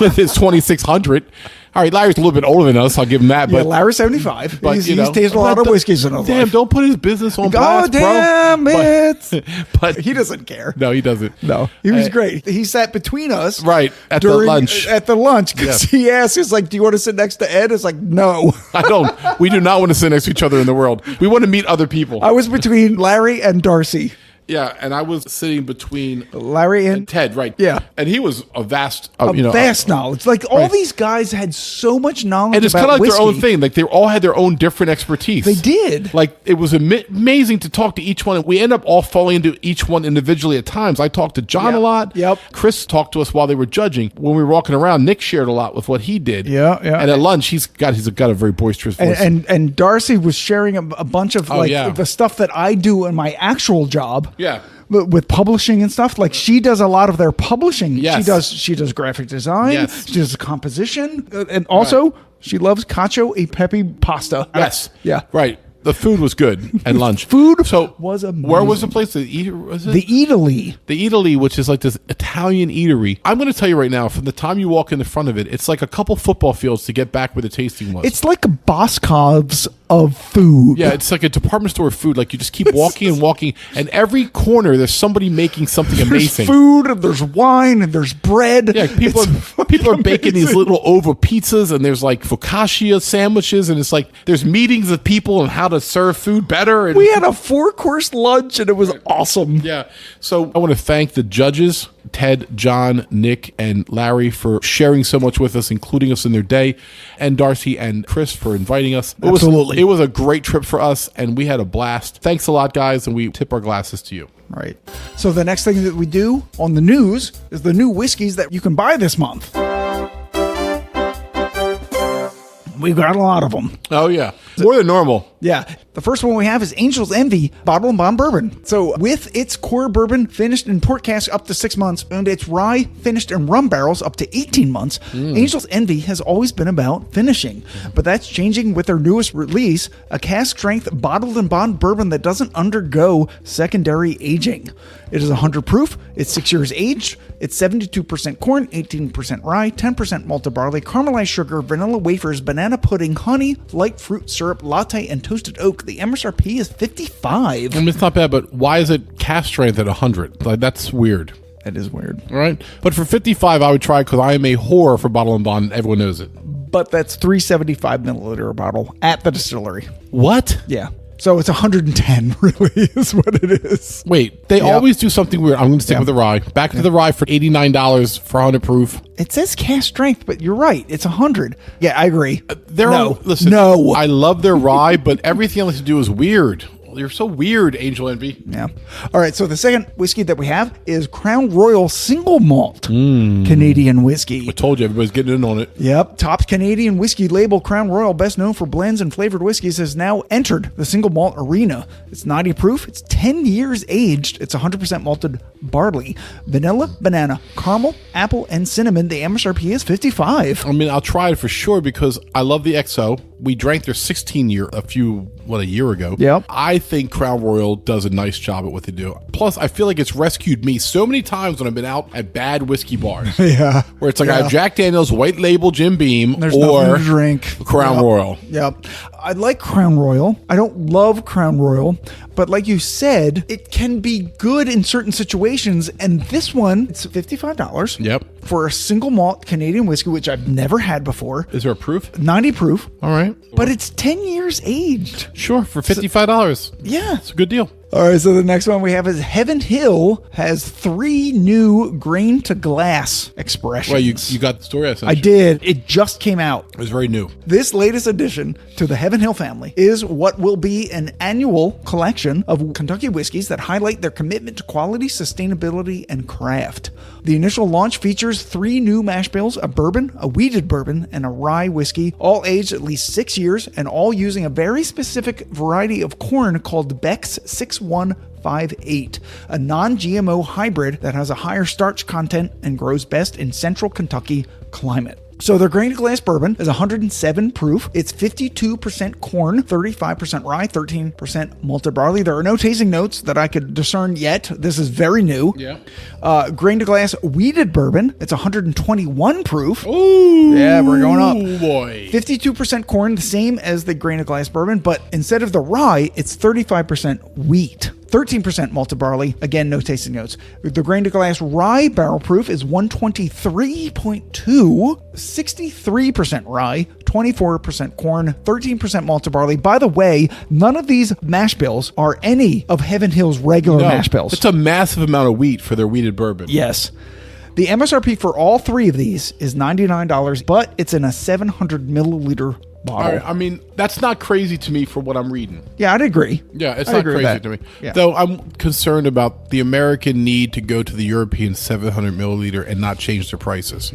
with his 2,600. All right, Larry's a little bit older than us. I'll give him that. But Larry's 75. But, he's tasted a lot of whiskeys in his life. Don't put his business on blast, bro. Damn it. But he doesn't care. No, he doesn't. No, he was great. He sat between us. Right, at the lunch. At the lunch, because he asked, he's like, do you want to sit next to Ed? It's like, no. I don't. We do not want to sit next to each other in the world. We want to meet other people. I was between Larry and Darcy. Yeah, and I was sitting between Larry and Ted, right? Yeah, and he was a vast, vast knowledge. Like all these guys had so much knowledge, and it's kind of like their own thing. Like they all had their own different expertise. They did. Like it was amazing to talk to each one. We end up all falling into each one individually at times. I talked to John a lot. Yep. Chris talked to us while they were judging. When we were walking around, Nick shared a lot with what he did. Yeah. And at lunch, he's got a very boisterous voice. And Darcy was sharing a bunch of the stuff that I do in my actual job. Yeah. With publishing and stuff, like she does a lot of their publishing. Yes. She does graphic design. Yes. She does composition, and also she loves cacio e pepe pasta. Yes. Yeah. Right. The food was good at lunch. Food was amazing. Where was the place? Was it? The Eataly. The Eataly, which is like this Italian eatery. I'm going to tell you right now, from the time you walk in the front of it, it's like a couple football fields to get back where the tasting was. It's like a Boscov's of food. Yeah, it's like a department store of food. Like you just keep walking and walking, and every corner there's somebody making something amazing. There's food, and there's wine, and there's bread. Yeah, people are baking these little ovo pizzas, and there's like focaccia sandwiches, and it's like there's meetings of people and how to serve food better. And we had a 4-course lunch, and it was awesome. Yeah. So I want to thank the judges, Ted, John, Nick, and Larry, for sharing so much with us, including us in their day, and Darcy and Chris for inviting us. Absolutely. It was a great trip for us, and we had a blast. Thanks a lot, guys, and we tip our glasses to you. Right. So the next thing that we do on the news is the new whiskeys that you can buy this month. We've got a lot of them. Oh, yeah. More than normal. Yeah. The first one we have is Angel's Envy Bottle and Bond Bourbon. So with its core bourbon finished in port cask up to 6 months and its rye finished in rum barrels up to 18 months, Angel's Envy has always been about finishing. But that's changing with their newest release, a cask strength bottled and bond bourbon that doesn't undergo secondary aging. It is 100 proof, it's 6 years aged, it's 72% corn, 18% rye, 10% malted barley, caramelized sugar, vanilla wafers, banana pudding, honey, light fruit syrup, latte, and toasted oak. The MSRP is $55. I mean, it's not bad, but why is it cask strength at 100? Like, that's weird. That is weird. All right. But for 55, I would try, because I am a whore for bottle and bond. Everyone knows it. But that's 375 milliliter bottle at the distillery. What? Yeah. So it's 110, really, is what it is. Wait, they always do something weird. I'm going to stick with the rye. Back to the rye for $89 for 100 proof. It says cask strength, but you're right. It's 100. Yeah, I agree. Listen, I love their rye, but everything else to do is weird. You're so weird, Angel Envy. Yeah. All right, so the second whiskey that we have is Crown Royal Single Malt Canadian whiskey. I told you, everybody's getting in on it. Yep. Top Canadian whiskey label Crown Royal, best known for blends and flavored whiskeys, has now entered the single malt arena. It's 90 proof. It's 10 years aged. It's 100% malted barley, vanilla, banana, caramel, apple, and cinnamon. The MSRP is $55. I mean, I'll try it for sure because I love the XO. We drank their 16 year a year ago. Yep. I think Crown Royal does a nice job at what they do. Plus, I feel like it's rescued me so many times when I've been out at bad whiskey bars. Yeah. Where it's like I have Jack Daniels, White Label, Jim Beam, There's or nothing to drink. Crown Royal. Yep. I like Crown Royal. I don't love Crown Royal, but like you said, it can be good in certain situations. And this one, it's $55. Yep. For a single malt Canadian whiskey, which I've never had before. Is there a proof? 90 proof. All right. But it's 10 years aged. Sure, for $55. Yeah. It's a good deal. All right, so the next one we have is Heaven Hill has 3 new grain to glass expressions. Well, you got the story I sent I you. did. It just came out. It was very new. This latest addition to the Heaven Hill family is what will be an annual collection of Kentucky whiskeys that highlight their commitment to quality, sustainability, and craft. The initial launch features 3 new mash bills, a bourbon, a wheated bourbon, and a rye whiskey, all aged at least 6 years and all using a very specific variety of corn called Beck's 6158, a non-GMO hybrid that has a higher starch content and grows best in central Kentucky climate. So their grain to glass bourbon is 107 proof. It's 52% corn, 35% rye, 13% malted barley. There are no tasting notes that I could discern yet. This is very new. Yeah. Grain to glass wheated bourbon. It's 121 proof. Ooh. Yeah, we're going up. Oh, boy. 52% corn, the same as the grain to glass bourbon, but instead of the rye, it's 35% wheat. 13% malted barley. Again, no tasting notes. The grain to glass rye barrel proof is 123.2, 63% rye, 24% corn, 13% malted barley. By the way, none of these mash bills are any of Heaven Hill's regular mash bills. It's a massive amount of wheat for their wheated bourbon. Yes. The MSRP for all 3 of these is $99, but it's in a 700 milliliter bottle. I mean, that's not crazy to me for what I'm reading. Yeah, I'd agree. Yeah, it's I'd not agree with crazy that. to me. Yeah. Though I'm concerned about the American need to go to the European 700 milliliter and not change their prices.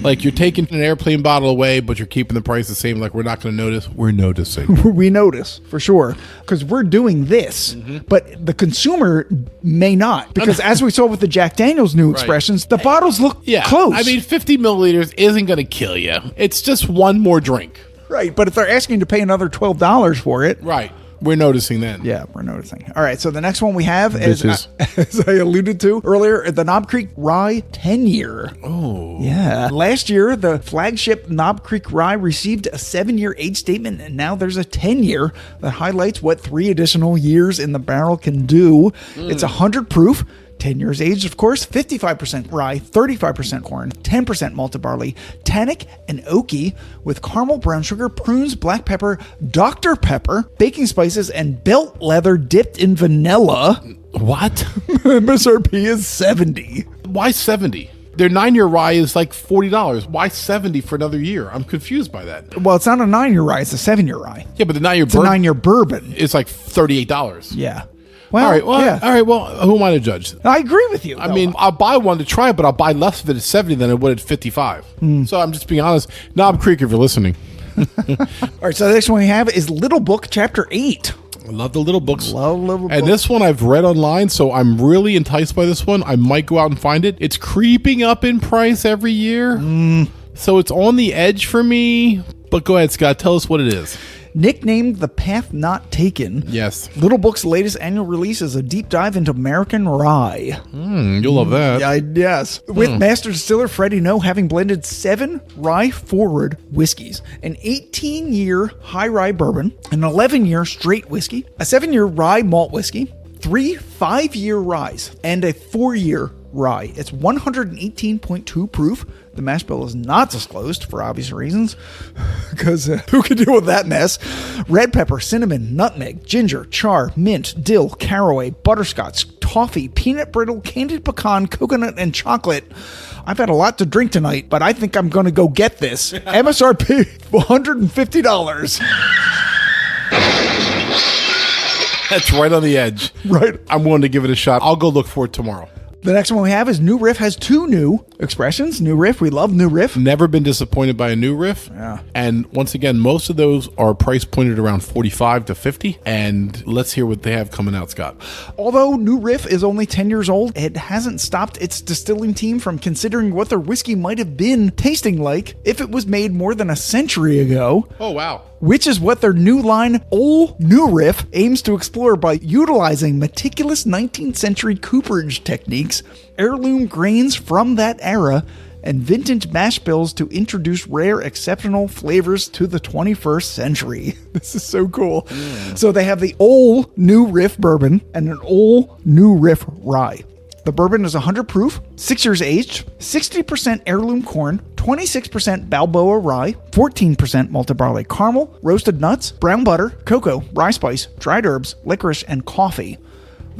Like, you're taking an airplane bottle away, but you're keeping the price the same. Like, we're not going to notice. We're noticing. We notice, for sure, because we're doing this, but the consumer may not, because as we saw with the Jack Daniel's new expressions, the bottles look close. I mean, 50 milliliters isn't going to kill you. It's just one more drink. Right, but if they're asking to pay another $12 for it. Right. We're noticing then. Yeah, we're noticing. All right, so the next one we have is, Bitches. as I alluded to earlier, the Knob Creek Rye 10-year. Oh. Yeah. Last year, the flagship Knob Creek Rye received a 7-year age statement, and now there's a 10-year that highlights what 3 additional years in the barrel can do. It's 100 proof. 10 years aged, of course, 55% rye, 35% corn, 10% malted barley, tannic and oaky with caramel, brown sugar, prunes, black pepper, Dr. Pepper, baking spices, and belt leather dipped in vanilla. What? MSRP is $70. Why 70? Their 9-year rye is like $40. Why 70 for another year? I'm confused by that. Well, it's not a 9-year rye, it's a 7-year rye. Yeah, but the 9-year It's a 9-year bourbon. is like $38. Yeah. Well, All right. Well, yeah. all right. Well, who am I to judge? I agree with you. I mean, I'll buy one to try, but I'll buy less of it at 70 than I would at 55. So I'm just being honest. Knob Creek, if you're listening. All right, so the next one we have is Little Book Chapter 8. I love the little books. Love Little Book. And this one I've read online, so I'm really enticed by this one. I might go out and find it. It's creeping up in price every year. So it's on the edge for me. But go ahead, Scott. Tell us what it is. Nicknamed The Path Not Taken. Yes. Little Book's latest annual release is a deep dive into American rye. You'll love that. Yes. With master distiller Freddie No having blended 7 rye-forward whiskeys, an 18-year high rye bourbon, an 11-year straight whiskey, a 7-year rye malt whiskey, 3 5-year ryes, and a 4-year rye. It's 118.2 proof. The mash bill is not disclosed for obvious reasons, because who can deal with that mess? Red pepper, cinnamon, nutmeg, ginger, char, mint, dill, caraway, butterscotch, toffee, peanut brittle, candied pecan, coconut, and chocolate. I've had a lot to drink tonight, but I think I'm going to go get this. MSRP $150. That's right on the edge. Right. I'm willing to give it a shot. I'll go look for it tomorrow. The next one we have is New Riff has 2 new expressions. New Riff, we love New Riff. Never been disappointed by a new Riff. Yeah. And once again, most of those are price pointed around 45 to 50. And let's hear what they have coming out, Scott. Although New Riff is only 10 years old, it hasn't stopped its distilling team from considering what their whiskey might have been tasting like if it was made more than a century ago. Oh, wow. Which is what their new line, Old New Riff, aims to explore by utilizing meticulous 19th century cooperage techniques, heirloom grains from that era, and vintage mash bills to introduce rare, exceptional flavors to the 21st century. This is so cool. So they have the Old New Riff bourbon and an Old New Riff rye. The bourbon is 100 proof, 6 years aged, 60% heirloom corn, 26% Balboa rye, 14% malted barley caramel, roasted nuts, brown butter, cocoa, rye spice, dried herbs, licorice, and coffee.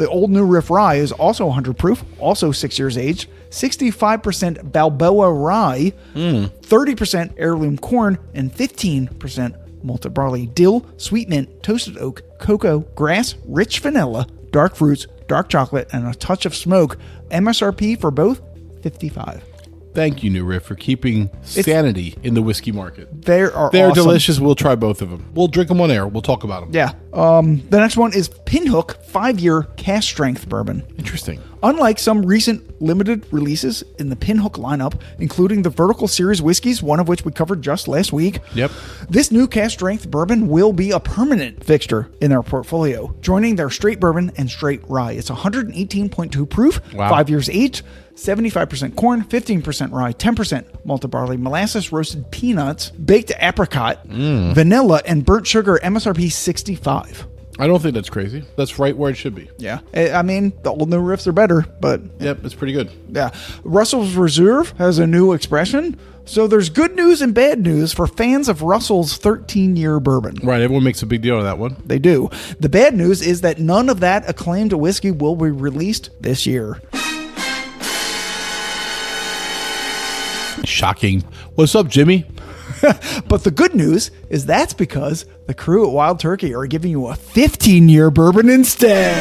The Old New Riff Rye is also 100 proof, also 6 years aged. 65% Balboa Rye, 30% heirloom corn, and 15% malted barley. Dill, sweet mint, toasted oak, cocoa, grass, rich vanilla, dark fruits, dark chocolate, and a touch of smoke. MSRP for both, $55. Thank you, New Riff, for keeping sanity in the whiskey market. They're awesome. Delicious. We'll try both of them. We'll drink them on air. We'll talk about them. Yeah. The next one is Pinhook 5-year cask strength bourbon. Interesting. Unlike some recent limited releases in the Pinhook lineup, including the Vertical Series whiskeys, one of which we covered just last week, this new cask strength bourbon will be a permanent fixture in their portfolio, joining their straight bourbon and straight rye. It's 118.2 proof, 5 years aged, 75% corn, 15% rye, 10% malted barley, molasses roasted peanuts, baked apricot, vanilla, and burnt sugar. MSRP 65. I don't think that's crazy. That's right where it should be. Yeah. I mean, the Old New Riffs are better, but... Yep, it's pretty good. Yeah. Russell's Reserve has a new expression. So there's good news and bad news for fans of Russell's 13-year bourbon. Right. Everyone makes a big deal of that one. They do. The bad news is that none of that acclaimed whiskey will be released this year. Shocking. What's up, Jimmy? But the good news is that's because the crew at Wild Turkey are giving you a 15-year bourbon instead.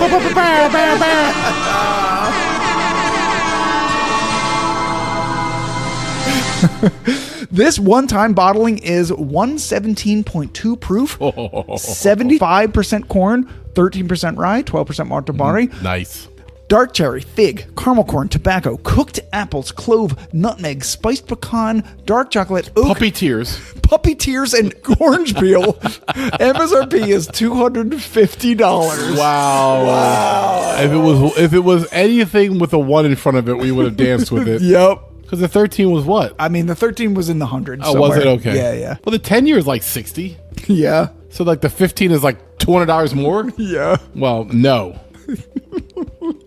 This one-time bottling is 117.2 proof, 75% corn, 13% rye, 12% malted barley. Nice. Dark cherry, fig, caramel corn, tobacco, cooked apples, clove, nutmeg, spiced pecan, dark chocolate, oak, puppy tears, and orange peel. MSRP is $250. Wow. If it was anything with a 1 in front of it, we would have danced with it. Yep. Because the 13 was what? I mean, the 13 was in the hundreds. Oh, was it? Okay. Yeah. Well, the 10 year is like 60. Yeah. So like the 15 is like $200 more? Yeah. Well, no.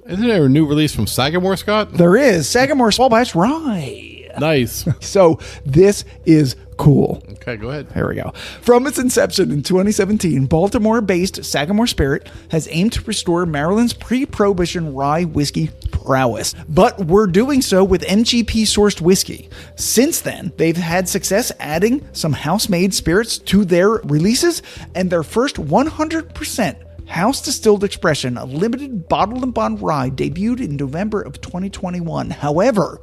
Isn't there a new release from Sagamore, Scott? There is. Sagamore Small Batch Rye. Nice. So this is cool. Okay, go ahead. Here we go. From its inception in 2017, Baltimore-based Sagamore Spirit has aimed to restore Maryland's pre-prohibition rye whiskey prowess. But we're doing so with MGP-sourced whiskey. Since then, they've had success adding some house-made spirits to their releases, and their first 100% house-distilled expression, a limited bottled and bond rye, debuted in November of 2021. However,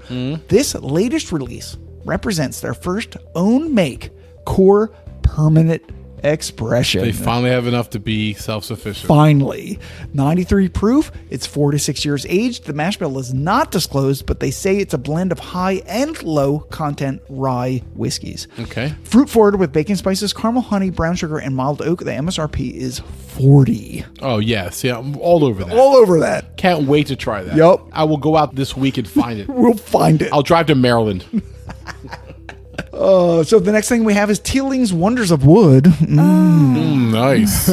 this latest release represents their first own make core permanent expression. They finally have enough to be self-sufficient. Finally. 93 proof. It's 4 to 6 years aged. The mash bill is not disclosed, but they say it's a blend of high and low content rye whiskeys. Okay. Fruit forward with baking spices, caramel, honey, brown sugar, and mild oak. The MSRP is $40. Oh, yes. Yeah, I'm all over that. All over that. Can't wait to try that. Yep. I will go out this week and find it. We'll find it. I'll drive to Maryland. So the next thing we have is Teeling's Wonders of Wood. Nice.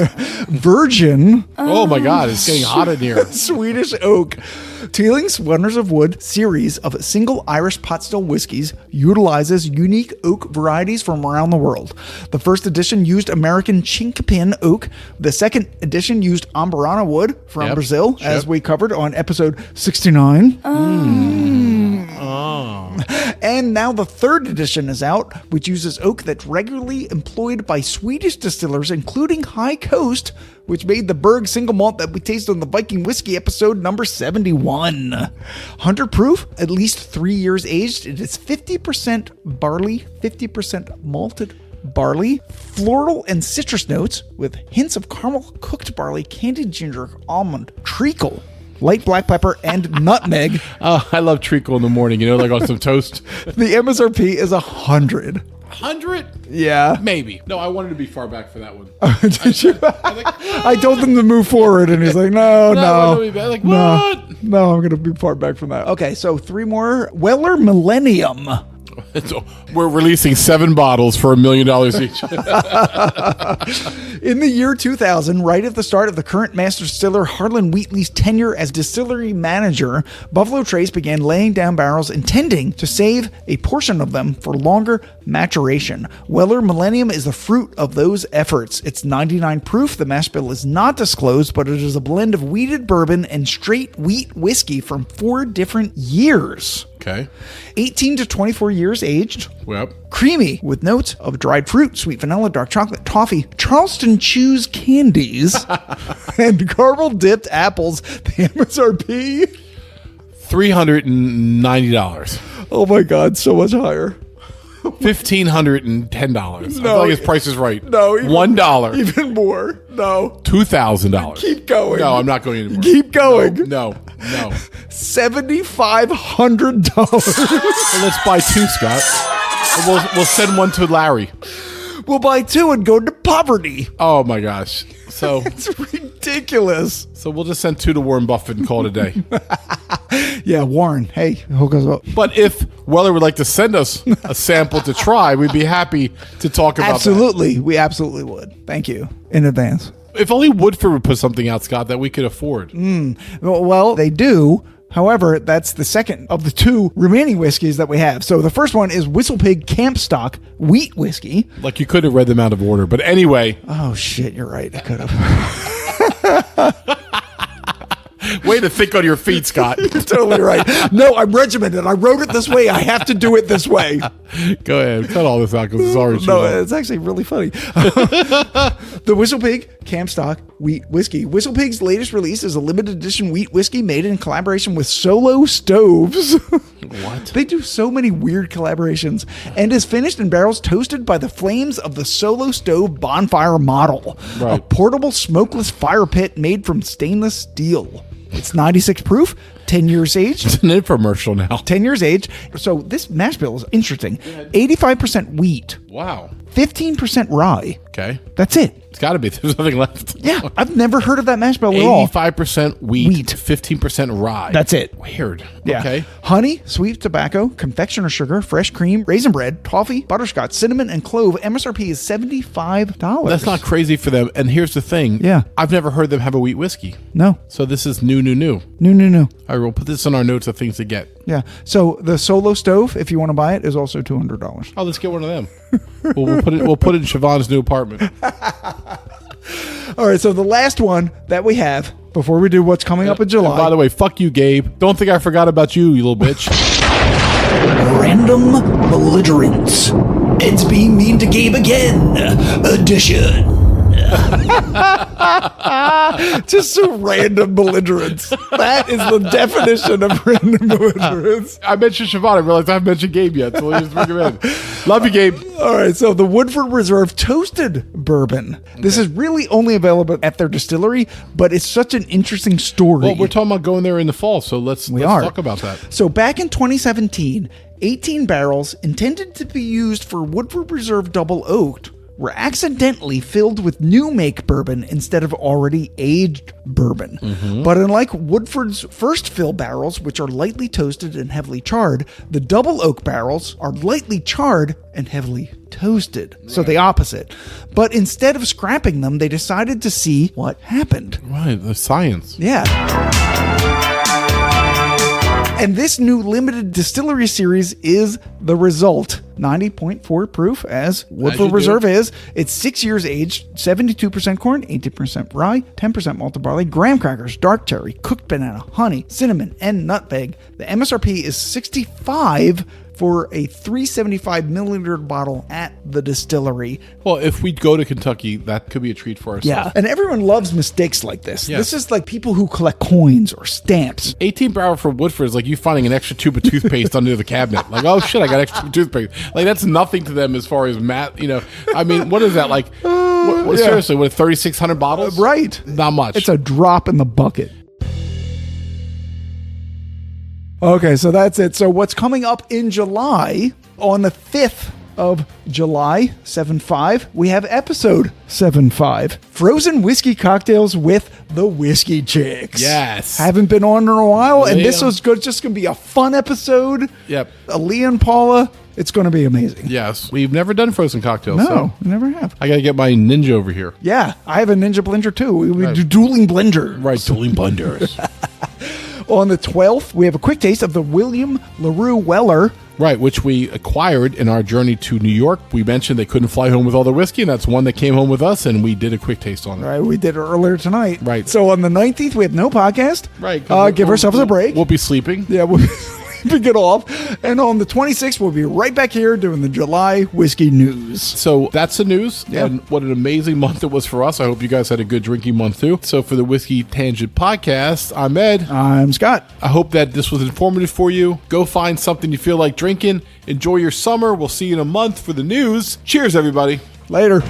Virgin. Oh my God, it's getting hot in here. Swedish oak. Teeling's Wonders of Wood series of single Irish pot still whiskeys utilizes unique oak varieties from around the world. The first edition used American chinkapin oak. The second edition used Amburana wood from Brazil, as we covered on episode 69. And now the third edition is out, which uses oak that's regularly employed by Swedish distillers, including High Coast, which made the Berg single malt that we tasted on the Viking Whiskey episode number 71. 100 proof, at least 3 years aged. It is 50% barley, 50% malted barley, floral and citrus notes with hints of caramel, cooked barley, candied ginger, almond, treacle, light black pepper, and nutmeg. Oh, I love treacle in the morning, like on some toast. The MSRP is 100. 100? Yeah. Maybe. No, I wanted to be far back for that one. Did you? I told him to move forward, and he's like, no. Like, what? No, I'm going to be far back from that. Okay, so 3 more. Weller Millenium. So we're releasing 7 bottles for $1 million each. In the year 2000, right at the start of the current master distiller Harlan Wheatley's tenure as distillery manager, Buffalo Trace began laying down barrels intending to save a portion of them for longer maturation. Weller Millenium is the fruit of those efforts. It's 99 proof. The mash bill is not disclosed, but it is a blend of wheated bourbon and straight wheat whiskey from 4 different years. Okay. 18 to 24 years aged. Yep. Creamy with notes of dried fruit, sweet vanilla, dark chocolate, toffee, Charleston Chews candies, and caramel dipped apples. The MSRP $390. Oh my God, so much higher. $1,510. No, I feel like his price is right. No, $1. Even more. No. $2,000. Keep going. No, I'm not going anymore. Keep going. No. $7,500. Well, let's buy 2, Scott. We'll send one to Larry. We'll buy 2 and go to poverty. Oh my gosh. So It's ridiculous. So we'll just send 2 to Warren Buffett and call it a day. Yeah, Warren. Hey, hook us up. But if Weller would like to send us a sample to try, we'd be happy to talk about Absolutely. We absolutely would. Thank you in advance. that. If only Woodford would put something out, Scott, that we could afford. Well, they do. However, that's the second of the 2 remaining whiskeys that we have. So the first one is WhistlePig Camp Stock Wheat Whiskey. Like you could have read them out of order. But anyway. Oh, shit. You're right. I could have. Way to think on your feet, Scott. You're totally right. No, I'm regimented. I wrote it this way. I have to do it this way. Go ahead. Cut all this out because it's already No, it's actually really funny. The WhistlePig Camp Stock Wheat Whiskey. WhistlePig's latest release is a limited edition wheat whiskey made in collaboration with Solo Stoves. What? They do so many weird collaborations, and is finished in barrels toasted by the flames of the Solo Stove bonfire model, Right. a portable smokeless fire pit made from stainless steel. It's 96 proof, 10 years aged. It's an infomercial now. 10 years aged. So this mash bill is interesting. 85% wheat, Wow. 15% rye. Okay. That's it. It's got to be. There's nothing left. Yeah, I've never heard of that mash bill at all. 85% wheat, 15% rye. That's it. Weird. Yeah. Okay. Honey, sweet tobacco, confectioner sugar, fresh cream, raisin bread, toffee, butterscotch, cinnamon, and clove. MSRP is $75. That's not crazy for them. And here's the thing. Yeah. I've never heard them have a wheat whiskey. No. So this is new. No. All right, we'll put this in our notes of things to get. Yeah. So the Solo Stove, if you want to buy it, is also $200. Oh, let's get one of them. We'll put it in Siobhan's new apartment. All right. So the last one that we have before we do what's coming up in July. And by the way, fuck you, Gabe. Don't think I forgot about you, you little bitch. Random Belligerents. It's being mean to Gabe again. Edition. Just some random belligerents. That is the definition of random belligerents. I mentioned Siobhan. I realized I haven't mentioned Gabe yet, so let's bring him in. Love you, Gabe. All right, so the Woodford Reserve Toasted Bourbon. This is really only available at their distillery, but it's such an interesting story. Well, we're talking about going there in the fall, so let's talk about that. So back in 2017, 18 barrels intended to be used for Woodford Reserve Double Oaked were accidentally filled with new make bourbon instead of already aged bourbon. But unlike Woodford's first fill barrels, which are lightly toasted and heavily charred, the double oak barrels are lightly charred and heavily toasted. So the opposite. But instead of scrapping them, they decided to see what happened. Right, the science. Yeah. And this new limited distillery series is the result. 90.4 proof, as Woodford Reserve is. It's 6 years aged, 72% corn, 18% rye, 10% malted barley, graham crackers, dark cherry, cooked banana, honey, cinnamon, and nutmeg. The MSRP is $65 for a 375 milliliter bottle at the distillery. Well, if we go to Kentucky, that could be a treat for ourselves. Yeah, and everyone loves mistakes like this. Yes. This is like people who collect coins or stamps. 18 barrel for Woodford is like you finding an extra tube of toothpaste under the cabinet. Like, oh shit, I got extra toothpaste. Like, that's nothing to them as far as math. I mean, what is that like? Seriously, what 3,600 bottles? Right. Not much. It's a drop in the bucket. Okay, so that's it. So what's coming up in July on the 5th of July, 7.5, we have episode 7.5, Frozen Whiskey Cocktails with the Whiskey Chicks. Yes. Haven't been on in a while, and this Yeah. was just going to be a fun episode. Yep. Aaliyah and Paula, it's going to be amazing. Yes. We've never done frozen cocktails. No, So we never have. I got to get my ninja over here. Yeah, I have a Ninja blender too. We Right. do dueling blender. Right. Dueling blenders. On the 12th, we have a quick taste of the William LaRue Weller. Right, which we acquired in our journey to New York. We mentioned they couldn't fly home with all the whiskey, and that's one that came home with us, and we did a quick taste on it. Right, we did it earlier tonight. Right. So on the 19th, we have no podcast. Right. 'Cause Give ourselves a break. We'll be sleeping. Yeah, we'll pick it off. And on the 26th, we'll be right back here doing the July whiskey news. So that's the news, Yeah. and what an amazing month it was for us. I hope you guys had a good drinking month, too. So for the Whiskey Tangent Podcast, I'm Ed. I'm Scott. I hope that this was informative for you. Go find something you feel like drinking. Enjoy your summer. We'll see you in a month for the news. Cheers, everybody. Later.